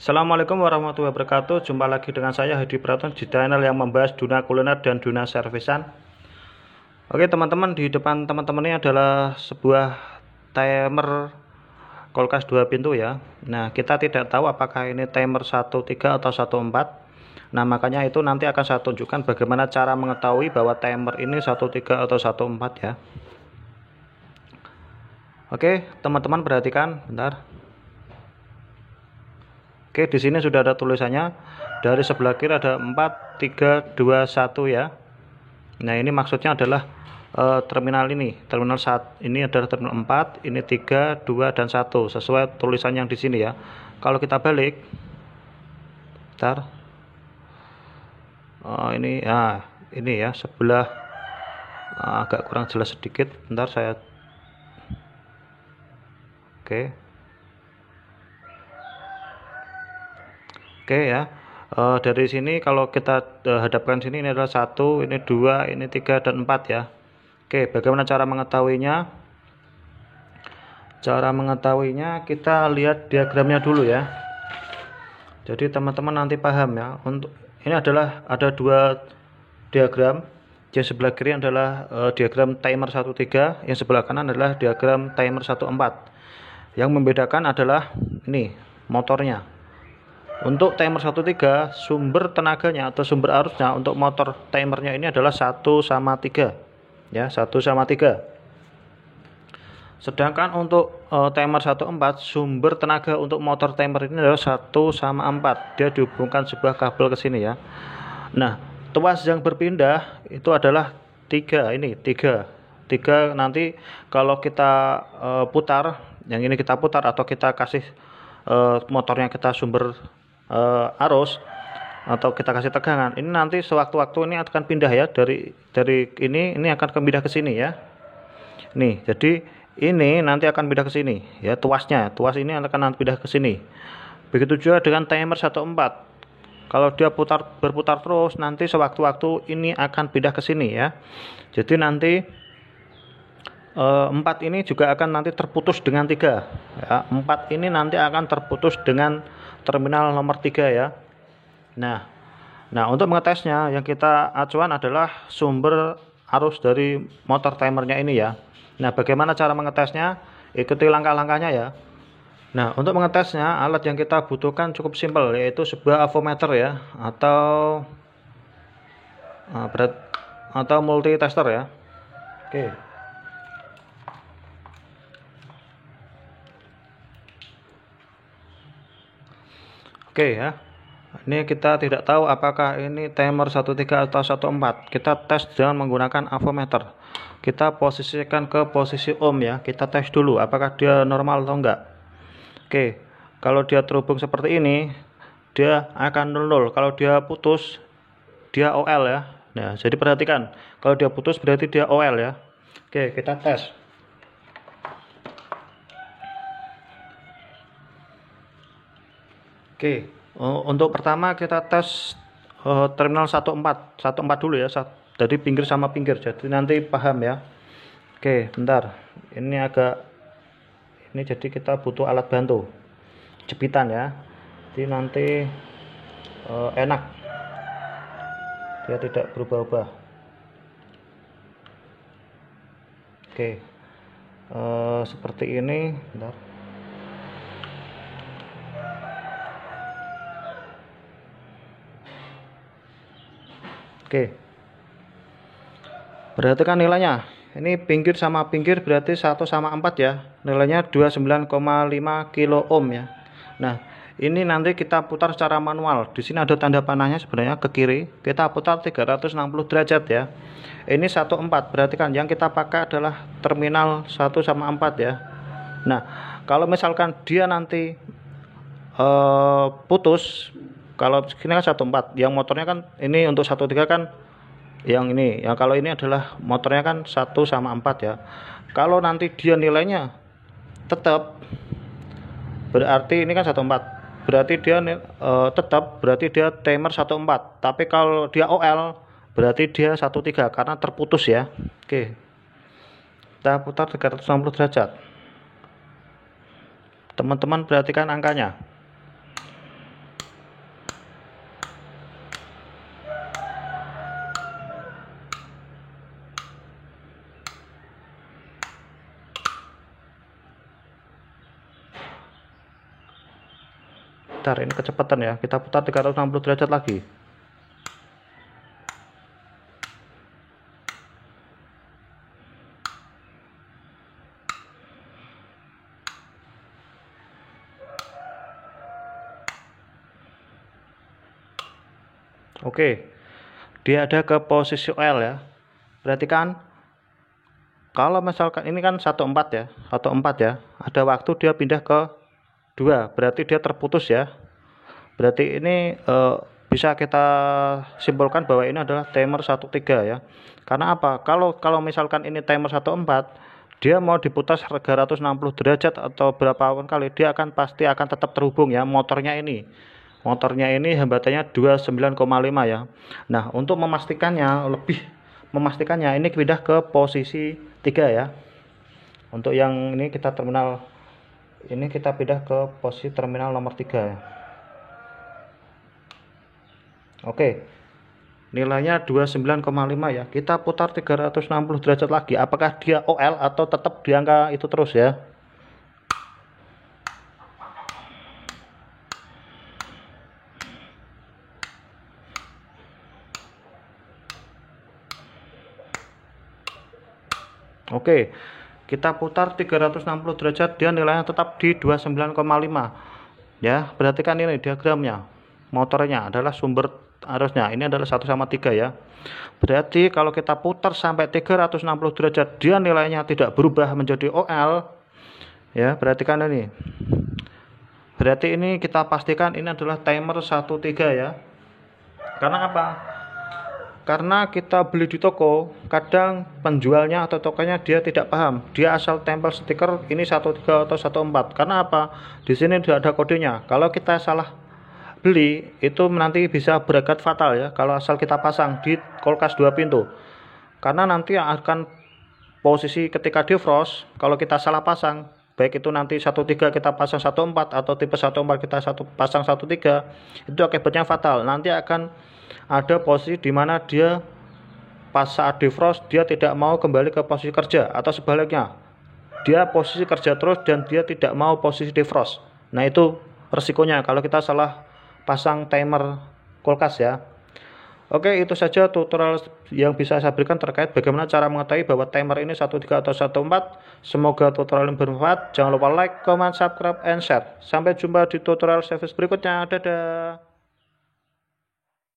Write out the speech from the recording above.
Assalamualaikum warahmatullahi wabarakatuh. Jumpa lagi dengan saya Hedi Praton di channel yang membahas dunia kuliner dan dunia servisan. Oke teman-teman, di depan teman-teman ini adalah sebuah timer kulkas 2 pintu ya. Nah, kita tidak tahu apakah ini timer 1.3 atau 1.4. Nah, makanya itu nanti akan saya tunjukkan bagaimana cara mengetahui bahwa timer ini 1.3 atau 1.4 ya. Oke, teman-teman perhatikan bentar. Oke, di sini sudah ada tulisannya. Dari sebelah kiri ada 4, 3, 2, 1 ya. Nah, ini maksudnya adalah terminal ini. Terminal 1 ini adalah terminal 4, ini 3, 2 dan 1 sesuai tulisan yang di sini ya. Kalau kita balik, bentar. Ini ya sebelah agak kurang jelas sedikit. Bentar saya. Oke. Oke ya, dari sini kalau kita hadapkan sini, ini adalah 1, ini 2, ini 3 dan 4 ya. Oke, bagaimana cara mengetahuinya? Cara mengetahuinya kita lihat diagramnya dulu ya. Jadi teman-teman nanti paham ya. Untuk ini adalah ada dua diagram. Yang sebelah kiri adalah diagram timer 1.3, yang sebelah kanan adalah diagram timer 1.4. Yang membedakan adalah ini motornya. Untuk timer 1.3, sumber tenaganya atau sumber arusnya untuk motor timernya ini adalah 1:3 ya, 1:3. Sedangkan untuk timer 1.4, sumber tenaga untuk motor timer ini adalah 1:4. Dia dihubungkan sebuah kabel ke sini ya. Nah, tuas yang berpindah itu adalah 3, ini 3 nanti kalau kita putar, yang ini kita putar atau kita kasih motornya kita sumber arus atau kita kasih tegangan, ini nanti sewaktu-waktu ini akan pindah ya, dari ini akan pindah ke sini ya. Nih, jadi ini nanti akan pindah ke sini ya, tuas ini akan nanti pindah ke sini. Begitu juga dengan timer 1.4. Kalau dia berputar terus, nanti sewaktu-waktu ini akan pindah ke sini ya. Jadi nanti 4 ini juga akan nanti terputus dengan 3 ya. 4 ini nanti akan terputus dengan terminal nomor 3 ya. Nah, untuk mengetesnya yang kita acuan adalah sumber arus dari motor timernya ini ya. Nah, bagaimana cara mengetesnya? Ikuti langkah-langkahnya ya. Nah, untuk mengetesnya alat yang kita butuhkan cukup simpel, yaitu sebuah avometer ya, atau multitester ya. Oke ya, ini kita tidak tahu apakah ini timer 1.3 atau 1.4. Kita tes dengan menggunakan avometer. Kita posisikan ke posisi ohm ya. Kita tes dulu apakah dia normal atau enggak. Oke, kalau dia terhubung seperti ini, dia akan 0. Kalau dia putus, dia OL ya. Nah, jadi perhatikan, kalau dia putus berarti dia OL ya. Oke, kita tes. Oke, untuk pertama kita tes terminal 1.4 dulu ya, dari pinggir sama pinggir, jadi nanti paham ya. Oke, bentar, ini jadi kita butuh alat bantu, jepitan ya, jadi nanti enak, dia tidak berubah-ubah. Oke, seperti ini, bentar. Oke, perhatikan nilainya. Ini pinggir sama pinggir berarti 1:4 ya. Nilainya 29,5 kilo ohm ya. Nah, ini nanti kita putar secara manual. Di sini ada tanda panahnya sebenarnya ke kiri. Kita putar 360 derajat ya. Ini 1.4. Perhatikan yang kita pakai adalah terminal 1:4 ya. Nah, kalau misalkan dia nanti putus, kalau ini kan 1.4, yang motornya kan ini untuk 1.3 kan yang ini. Yang kalau ini adalah motornya kan 1:4 ya. Kalau nanti dia nilainya tetap, berarti ini kan 1.4. Berarti dia berarti dia timer 1.4. Tapi kalau dia OL berarti dia 1.3 karena terputus ya. Oke. Kita putar 360 derajat. Teman-teman perhatikan angkanya. Bentar, ini kecepatan ya, kita putar 360 derajat lagi. Oke, dia ada ke posisi OL ya. Berarti kan kalau misalkan ini kan 14 ya, 14 ya, ada waktu dia pindah ke 2, berarti dia terputus ya. Berarti ini bisa kita simpulkan bahwa ini adalah timer 13 ya. Karena apa? Kalau misalkan ini timer 14, dia mau diputar 360 derajat atau berapa kali, dia pasti akan tetap terhubung ya motornya ini. Motornya ini hambatannya 29,5 ya. Nah, untuk memastikannya ini pindah ke posisi 3 ya. Untuk yang ini kita pindah ke posisi terminal nomor 3 ya. Oke. Nilainya 29,5 ya. Kita putar 360 derajat lagi. Apakah dia OL atau tetap di angka itu terus ya? Oke, kita putar 360 derajat, dia nilainya tetap di 29,5 ya. Berarti kan ini diagramnya, motornya adalah sumber arusnya, ini adalah 1/3 ya. Berarti kalau kita putar sampai 360 derajat, dia nilainya tidak berubah menjadi OL ya. Berarti kan ini, berarti ini kita pastikan ini adalah timer 13 ya. Karena apa? Karena kita beli di toko, kadang penjualnya atau tokonya dia tidak paham, dia asal tempel stiker ini 13 atau 14. Karena apa? Di sini tidak ada kodenya. Kalau kita salah beli, itu nanti bisa berakibat fatal ya, kalau asal kita pasang di kulkas 2 pintu. Karena nanti akan posisi ketika defrost, kalau kita salah pasang, baik itu nanti 13 kita pasang 14 atau tipe 14 kita pasang 13, itu akibatnya fatal. Nanti akan ada posisi di mana dia pas saat defrost dia tidak mau kembali ke posisi kerja, atau sebaliknya dia posisi kerja terus dan dia tidak mau posisi defrost. Nah, itu resikonya kalau kita salah pasang timer kulkas ya. Oke, itu saja tutorial yang bisa saya berikan terkait bagaimana cara mengetahui bahwa timer ini 13 atau 14. Semoga tutorial ini bermanfaat. Jangan lupa like, comment, subscribe, and share. Sampai jumpa di tutorial service berikutnya. Dadah.